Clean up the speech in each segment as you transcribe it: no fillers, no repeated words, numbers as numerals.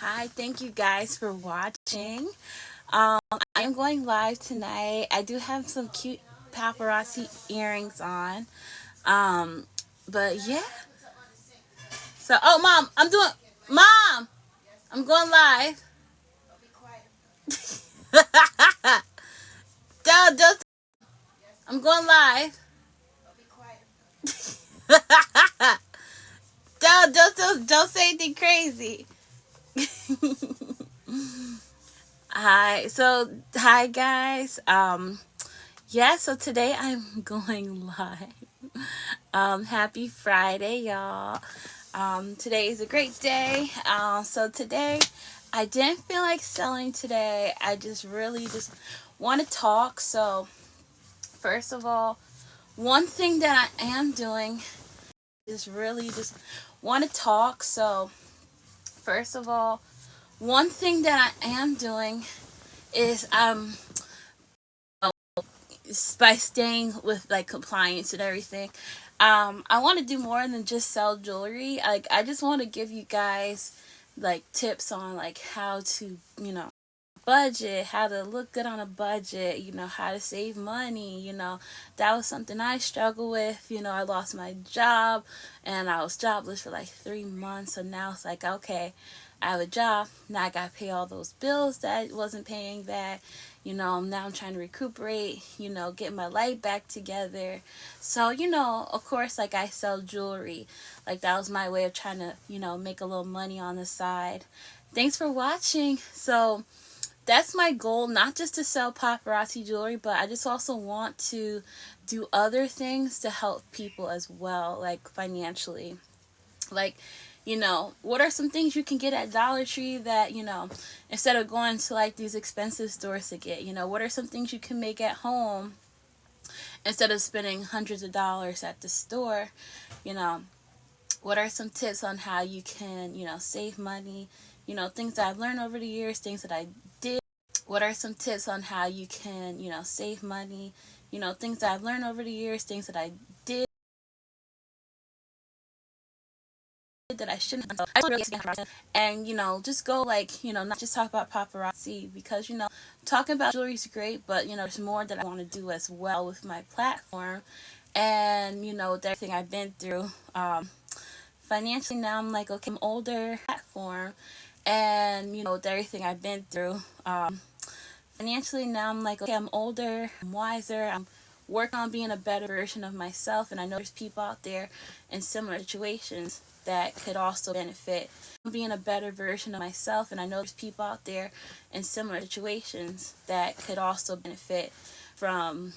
Hi, thank you guys for watching. Um, I am going live tonight. I do have some cute paparazzi earrings on. Um, but yeah. So, oh, mom, I'm going live. Don't, I'm going live. Don't say anything crazy. Hi guys. Yeah, so today I'm going live. Happy Friday, y'all. Today is a great day. So today, I didn't feel like selling today. I just really just want to talk. So, first of all, one thing that I am doing is really just want to talk. So, first of all, one thing that I am doing is by staying with like compliance and everything. I want to do more than just sell jewelry. Like I just want to give you guys like tips on like how to, budget, how to look good on a budget, how to save money, that was something I struggle with. I lost my job and I was jobless for like 3 months. So now it's like, okay, I have a job. Now I got to pay all those bills that I wasn't paying back. Now I'm trying to recuperate, get my life back together. So, of course, like I sell jewelry. Like that was my way of trying to, make a little money on the side. Thanks for watching. So, that's my goal, not just to sell paparazzi jewelry, but I just also want to do other things to help people as well, like financially. Like, what are some things you can get at Dollar Tree that, instead of going to like these expensive stores to get, what are some things you can make at home instead of spending hundreds of dollars at the store, you know? What are some tips on how you can, save money, things that I've learned over the years, things that I did. What are some tips on how you can, save money, things that I've learned over the years, things that I did that I shouldn't have done. I really and just go like, not just talk about paparazzi because talking about jewelry is great, but there's more that I want to do as well with my platform. And with everything I've been through, financially now I'm like, okay, I'm older platform, and with everything I've been through, financially now I'm like, okay, I'm older, I'm wiser, I'm working on being a better version of myself, and I know there's people out there in similar situations that could also benefit from being a better version of myself, and I know there's people out there in similar situations that could also benefit from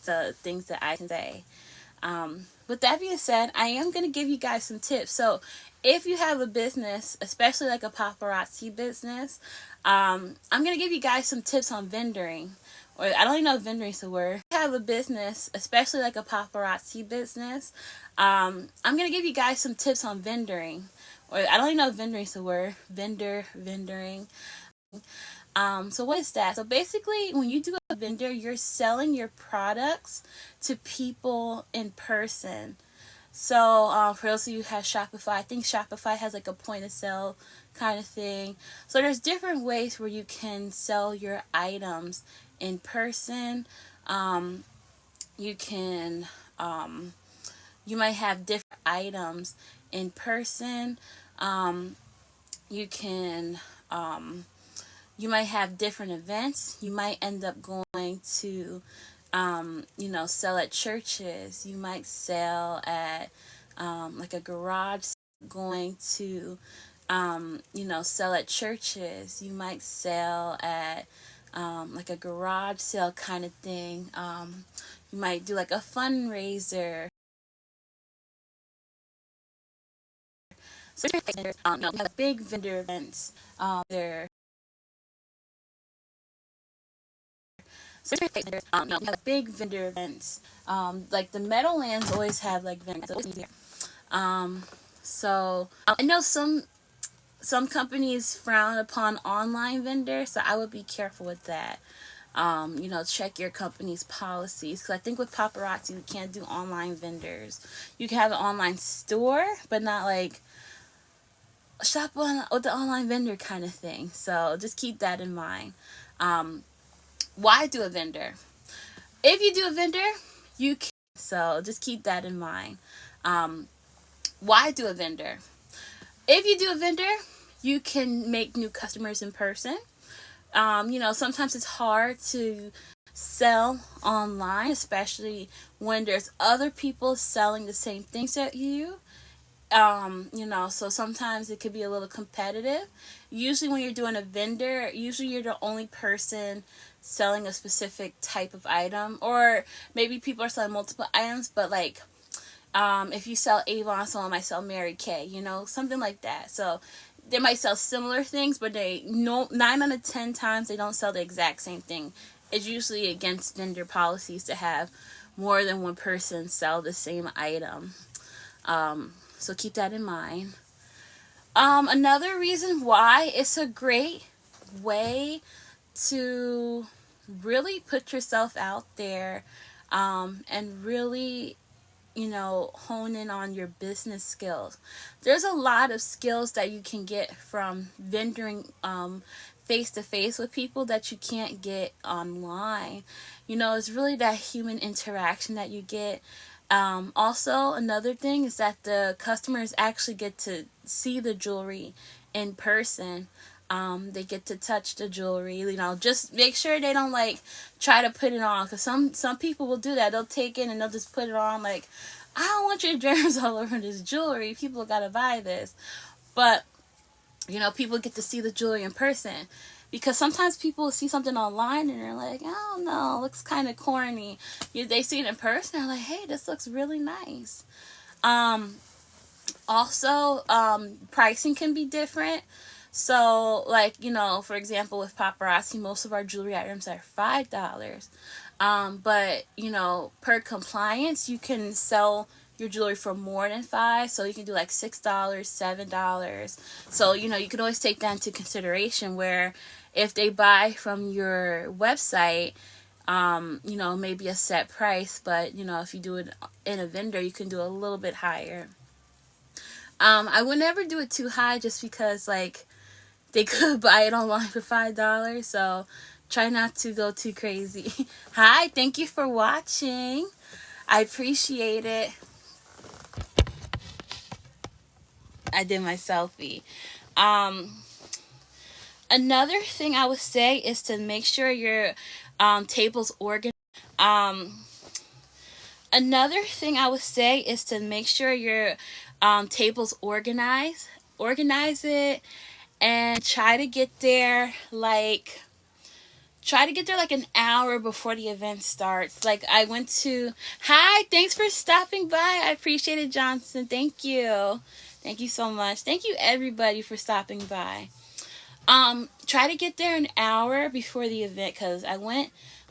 the things that I can say. With that being said, I am going to give you guys some tips. So, if you have a business, especially like a paparazzi business, I'm going to give you guys some tips on vendoring. Or I don't even know if vendoring is the word. If you have a business, especially like a paparazzi business, I'm going to give you guys some tips on vendoring. Or I don't even know if vendoring is the word. Vendoring. So what is that? So basically, when you do a vendor, you're selling your products to people in person. So for those of you who have Shopify, I think Shopify has like a point of sale kind of thing. So there's different ways where you can sell your items in person. You can you might have different items in person. You can you might have different events. You might end up going to, sell at churches. You might sell at like a garage, going to, sell at churches. You might sell at like a garage sale kind of thing. You might do like a fundraiser. So, you have big vendor events. There So big vendor events. Like the Meadowlands always have like vendors. I know some companies frown upon online vendors, so I would be careful with that. Check your company's policies, because I think with paparazzi we can't do online vendors. You can have an online store, but not like shop on with the online vendor kind of thing. So just keep that in mind. Why do a vendor? If you do a vendor, you can. So just keep that in mind. Why do a vendor? If you do a vendor, you can make new customers in person. Sometimes it's hard to sell online, especially when there's other people selling the same things that you. So sometimes it could be a little competitive. Usually when you're doing a vendor, usually you're the only person selling a specific type of item, or maybe people are selling multiple items, but like if you sell Avon, someone might sell Mary Kay, something like that. So they might sell similar things, but 9 out of 10 times they don't sell the exact same thing. It's usually against vendor policies to have more than one person sell the same item. So keep that in mind. Another reason why it's a great way to really put yourself out there, and really, hone in on your business skills. There's a lot of skills that you can get from vendoring face to face with people that you can't get online. It's really that human interaction that you get. Also, another thing is that the customers actually get to see the jewelry in person. They get to touch the jewelry. Just make sure they don't try to put it on, because some people will do that. They'll take it and they'll just put it on like, I don't want your germs all over this jewelry. People gotta buy this. But people get to see the jewelry in person. Because sometimes people see something online and they're like, I don't know, looks kind of corny. They see it in person, they're like, hey, this looks really nice. Also, pricing can be different. So, for example, with Paparazzi, most of our jewelry items are $5. But, per compliance, you can sell your jewelry for more than $5. So you can do like $6, $7. So, you can always take that into consideration, where if they buy from your website, maybe a set price, but, if you do it in a vendor, you can do a little bit higher. I would never do it too high, just because, they could buy it online for $5, so try not to go too crazy. Hi, thank you for watching. I appreciate it. I did my selfie. Another thing I would say is to make sure your table's organized. Another thing I would say is to make sure your table's organized. Organize it and try to get there like an hour before the event starts. Hi, thanks for stopping by. I appreciate it, Johnson. Thank you. Thank you so much. Thank you, everybody, for stopping by. Try to get there an hour before the event, because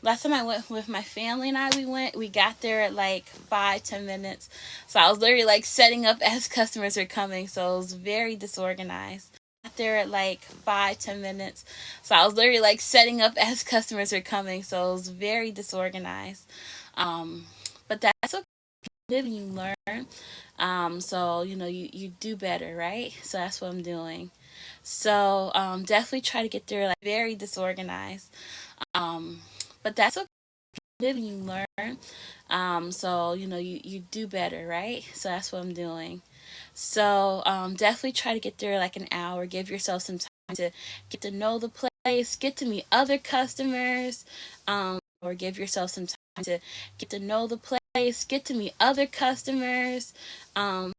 last time I went with my family and we got there at 5-10 minutes. So I was literally setting up as customers are coming. So it was very disorganized. There at 5-10 minutes. So I was literally setting up as customers are coming. So it was very disorganized. But that's okay. You learn. So you do better, right? So that's what I'm doing. So definitely try to get there very disorganized. But that's okay. You learn. So you do better, right? So that's what I'm doing. So definitely try to get there an hour. Give yourself some time to get to know the place, get to meet other customers, or give yourself some time to get to know the place, get to meet other customers. Yeah,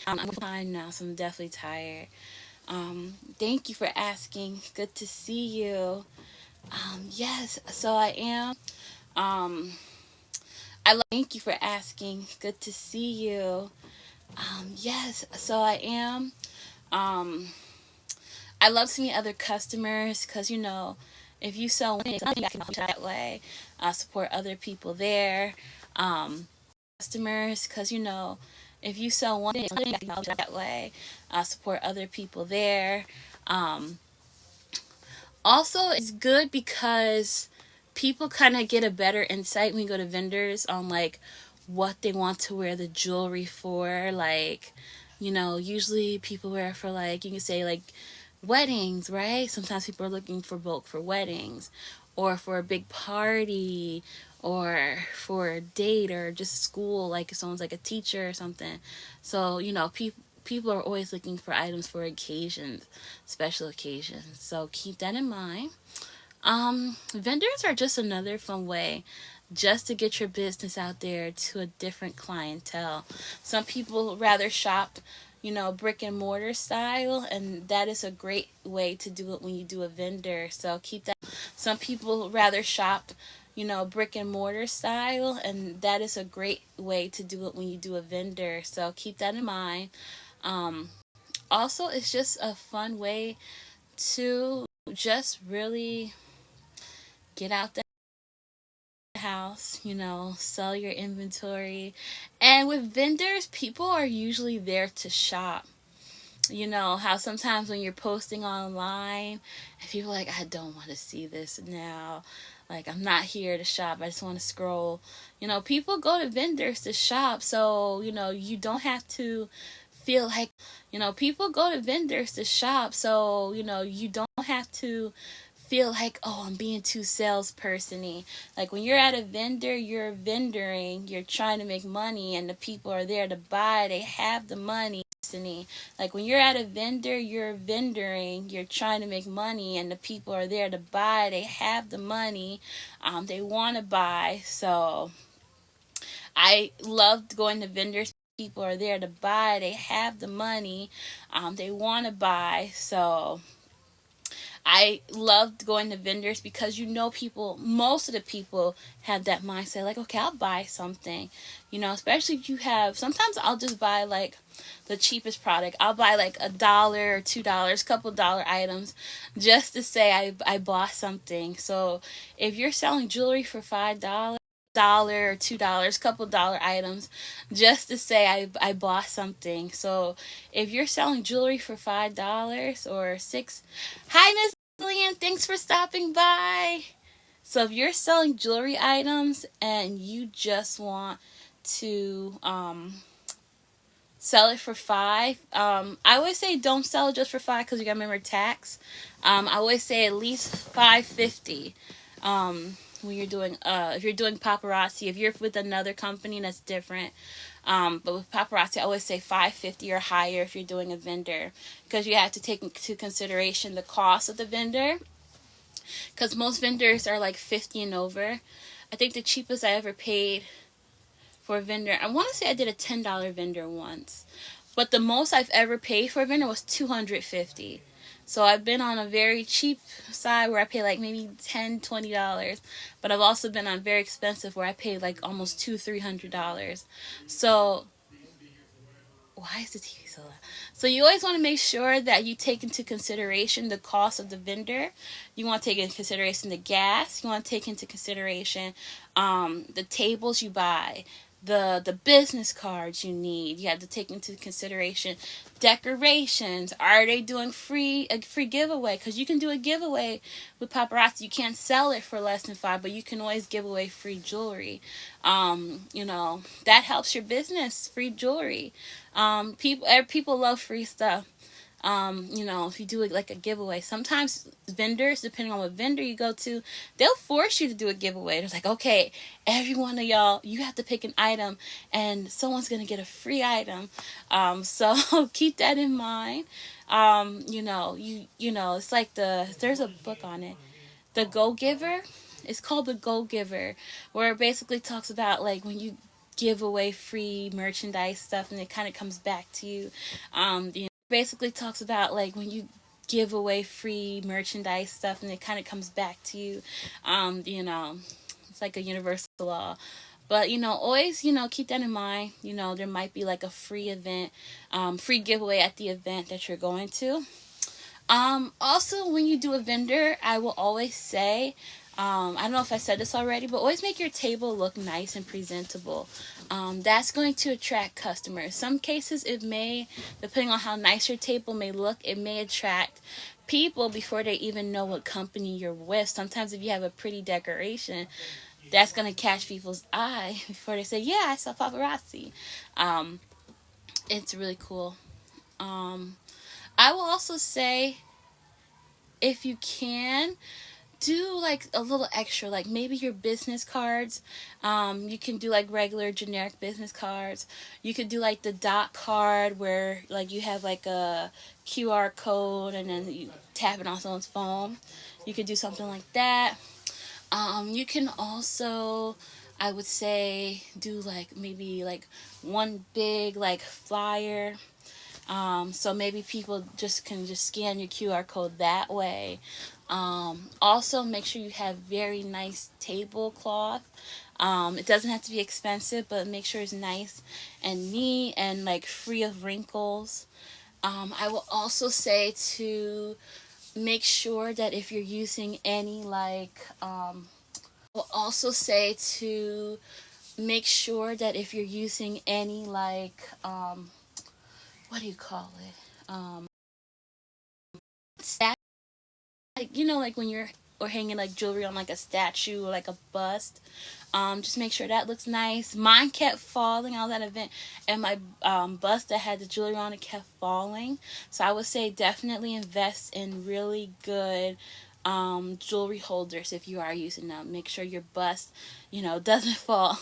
I'm fine now, so I'm definitely tired. Thank you for asking. Good to see you. Yes, so I am. Thank you for asking. Good to see you. Yes, so I am. I love to meet other customers, because if you sell one, I can help that way. Support other people there. Customers, because if you sell one, I can help that way. Support other people there. Also, it's good because people kind of get a better insight when you go to vendors on what they want to wear the jewelry for. Like, usually people wear it for, like, you can say, like, weddings, right? Sometimes people are looking for bulk for weddings, or for a big party, or for a date, or just school, like if someone's like a teacher or something. So, people are always looking for items for occasions, special occasions. So keep that in mind. Vendors are just another fun way just to get your business out there to a different clientele. Some people rather shop, brick and mortar style, and that is a great way to do it when you do a vendor. So keep that. Some people rather shop, brick and mortar style, and that is a great way to do it when you do a vendor. So keep that in mind. Um, Also, it's just a fun way to just really get out the house, sell your inventory. And with vendors, people are usually there to shop. You know how sometimes when you're posting online and people are like, I don't want to see this now, like, I'm not here to shop, I just want to scroll. People go to vendors to shop, so you don't have to feel like, people go to vendors to shop, so you don't have to feel like, oh, I'm being too salesperson-y. Like, when you're at a vendor, you're vendoring, you're trying to make money, and the people are there to buy, they have the money. Like, when you're at a vendor, you're vendoring, you're trying to make money, and the people are there to buy, they have the money, they want to buy. So I loved going to vendors. People are there to buy, they have the money, they want to buy. So I loved going to vendors because people, most of the people have that mindset, like, okay, I'll buy something, especially if you have, sometimes I'll just buy like the cheapest product. I'll buy like $1 or $2, couple dollar items, just to say I bought something. So if you're selling jewelry for $5 or $2, couple dollar items, just to say I bought something. So if you're selling jewelry for $5 or six, hi Miss Lillian, thanks for stopping by. So if you're selling jewelry items and you just want to sell it for $5, I always say don't sell it just for $5 because you gotta remember tax. I always say at least $5.50. When you're doing if you're doing paparazzi, if you're with another company, that's different. But with paparazzi, I always say $5.50 or higher if you're doing a vendor, because you have to take into consideration the cost of the vendor, because most vendors are like 50 and over. I think the cheapest I ever paid for a vendor, I want to say I did a $10 vendor once, but the most I've ever paid for a vendor was $250. So I've been on a very cheap side where I pay like maybe $10, $20, but I've also been on very expensive where I paid like almost $200, $300. So why is the TV so loud? So you always want to make sure that you take into consideration the cost of the vendor. You want to take into consideration the gas. You want to take into consideration the tables you buy, the business cards you need. You have to take into consideration decorations. Are they doing a free giveaway? Because you can do a giveaway with paparazzi. You can't sell it for less than $5, but you can always give away free jewelry. That helps your business. Free jewelry. People love free stuff. If you do it like a giveaway, sometimes vendors, depending on what vendor you go to, they'll force you to do a giveaway. They're like, okay, every one of y'all, you have to pick an item and someone's going to get a free item. So keep that in mind. It's like there's a book on it, The Go-Giver. It's called The Go-Giver, where it basically talks about like when you give away free merchandise stuff and it kind of comes back to you. Basically talks about like when you give away free merchandise stuff and it kind of comes back to you. It's like a universal law. But always keep that in mind. There might be like a free event, free giveaway at the event that you're going to. Also, when you do a vendor, I will always say, I don't know if I said this already, but always make your table look nice and presentable. That's going to attract customers. Some cases it may, depending on how nice your table may look, it may attract people before they even know what company you're with. Sometimes if you have a pretty decoration, that's gonna catch people's eye before they say, "Yeah, I saw paparazzi." Um, it's really cool. Um, I will also say, if you can, do like a little extra, like maybe your business cards. You can do like regular generic business cards. You could do like the dot card where like you have like a QR code and then you tap it on someone's phone. You could do something like that. You can also, I would say, do like maybe like one big like flyer. So maybe people just can just scan your QR code that way. Also, make sure you have very nice tablecloth. It doesn't have to be expensive, but make sure it's nice and neat and like free of wrinkles. I will also say to make sure that if you're using any like, will also say to make sure that if you're using any like, what do you call it? Stat, like like when you're or hanging like jewelry on like a statue or like a bust. Just make sure that looks nice. Mine kept falling on that event, and my bust that had the jewelry on it kept falling. So I would say definitely invest in really good jewelry holders if you are using them. Make sure your bust, doesn't fall.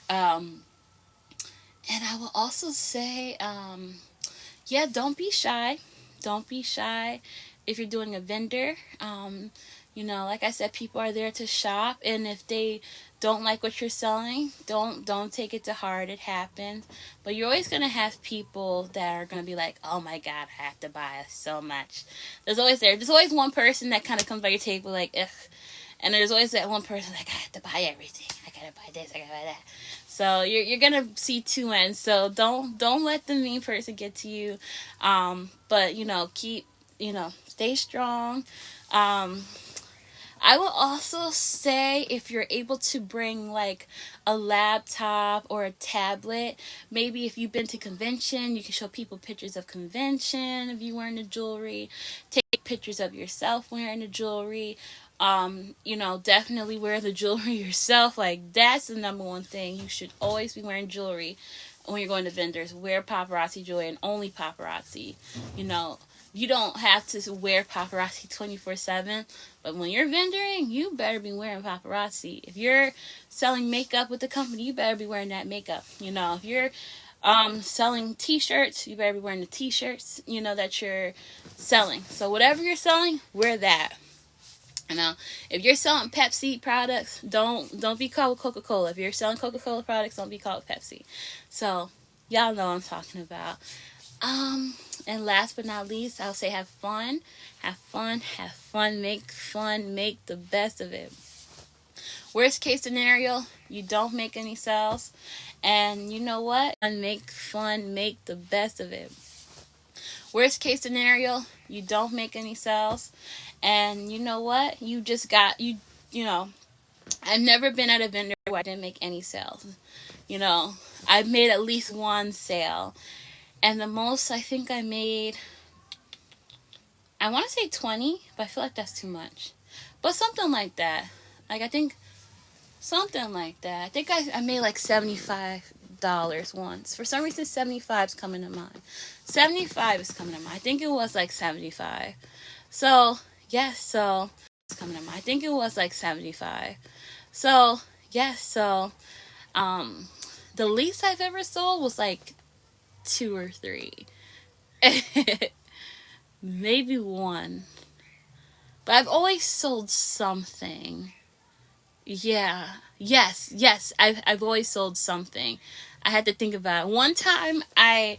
um, and I will also say, yeah, don't be shy. Don't be shy if you're doing a vendor. Like I said, people are there to shop, and if they don't like what you're selling, don't take it to heart. It happens. But you're always gonna have people that are gonna be like, "Oh my God, I have to buy so much." There's always one person that kind of comes by your table like, "Ugh," and there's always that one person like, "I have to buy everything. I gotta buy this. I gotta buy that." So you're gonna see two ends. So don't let the mean person get to you. But keep stay strong. I will also say if you're able to bring like a laptop or a tablet, maybe if you've been to convention, you can show people pictures of convention of you wearing the jewelry, take pictures of yourself wearing the jewelry. Definitely wear the jewelry yourself. Like that's the number one thing. You should always be wearing jewelry when you're going to vendors. Wear paparazzi jewelry and only paparazzi. You know, you don't have to wear paparazzi 24/7, but when you're vendoring, you better be wearing paparazzi. If you're selling makeup with the company, you better be wearing that makeup. If you're selling t-shirts, you better be wearing the t-shirts that you're selling. So whatever you're selling, wear that. If you're selling Pepsi products, don't be called Coca-Cola. If you're selling Coca-Cola products, don't be called Pepsi. So y'all know what I'm talking about. And last but not least, I'll say have fun. Have fun, have fun, make the best of it. Worst case scenario, you don't make any sales. And you know what? Make fun, make the best of it. Worst case scenario, you don't make any sales. And you know what? You just got, I've never been at a vendor where I didn't make any sales. I've made at least one sale. And the most I think I made, I want to say 20, but I feel like that's too much. But something like that. I think something like that. I think I made like $75 once. For some reason, 75 is coming to mind. 75 is coming to mind. I think it was like 75. So, yes, so it's coming to mind. I think it was like 75. So, yes, so the least I've ever sold was like 2 or 3. Maybe 1. But I've always sold something. Yeah. Yes. I've always sold something. I had to think about it. One time I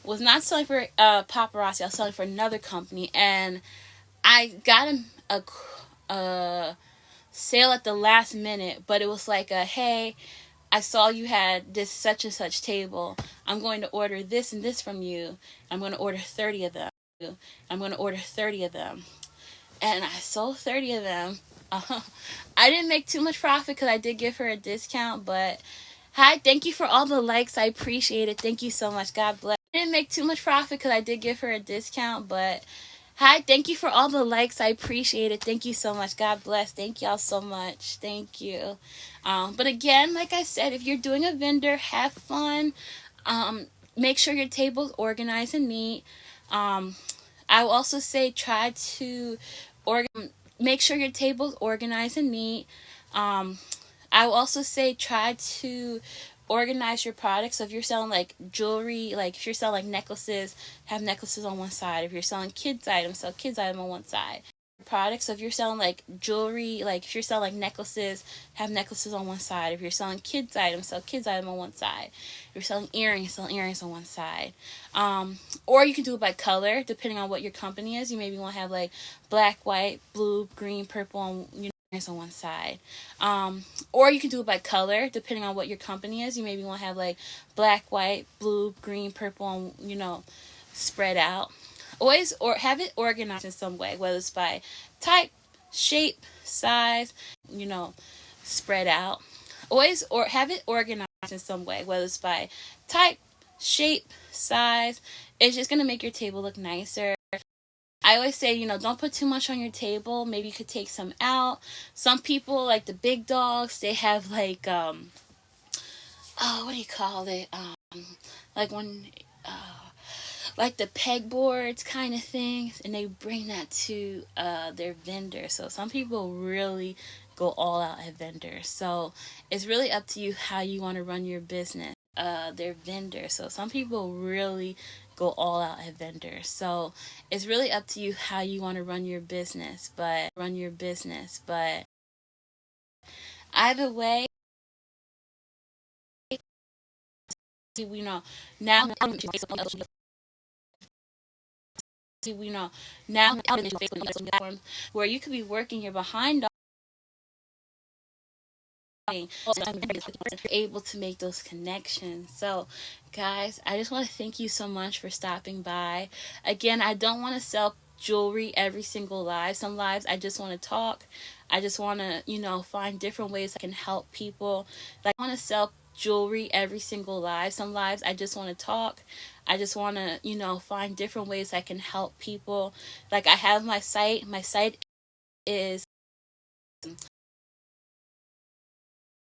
was not selling for Paparazzi. I was selling for another company, and I got a sale at the last minute, but it was like hey, I saw you had this such and such table. I'm going to order this and this from you. I'm going to order 30 of them. I'm going to order 30 of them. And I sold 30 of them. I didn't make too much profit because I did give her a discount, but hi, thank you for all the likes. I appreciate it. Thank you so much. God bless. I didn't make too much profit because I did give her a discount, but Hi, thank you for all the likes. I appreciate it. Thank you so much. God bless. Thank y'all so much. Thank you. But again, like I said, if you're doing a vendor, have fun. Make sure your table's organized and neat. I will also say try to make sure your table's organized and neat. Um, I will also say try to organize your products. So if you're selling like jewelry, like if you're selling like necklaces, have necklaces on one side. If you're selling kids items, sell kids items on one side. Products. So if you're selling like jewelry, like if you're selling like necklaces, have necklaces on one side. If you're selling kids items, sell kids items on one side. If you're selling earrings, sell earrings on one side. Or you can do it by color, depending on what your company is. You maybe want to have like black, white, blue, green, purple, and on one side. Or you can do it by color, depending on what your company is. You maybe want to have like black, white, blue, green, purple, and spread out. Always or have it organized in some way, whether it's by type, shape, size, spread out. Always or have it organized in some way, whether it's by type, shape, size. It's just gonna make your table look nicer. I always say, don't put too much on your table. Maybe you could take some out. Some people, like the big dogs, they have like oh, what do you call it? Like when like the pegboards kind of things, and they bring that to their vendor. So some people really go all out at vendors. So it's really up to you how you want to run your business. Their vendor. So some people really go all out at vendors. So it's really up to you how you want to run your business. But either way, now now where you could be working your behind able to make those connections. So guys, I just want to thank you so much for stopping by. Again, I don't want to sell jewelry every single live. Some lives I just want to talk. I just want to find different ways I can help people. Like, I want to sell jewelry every single live. Some lives I just want to talk. I just want to find different ways I can help people. Like, I have my site is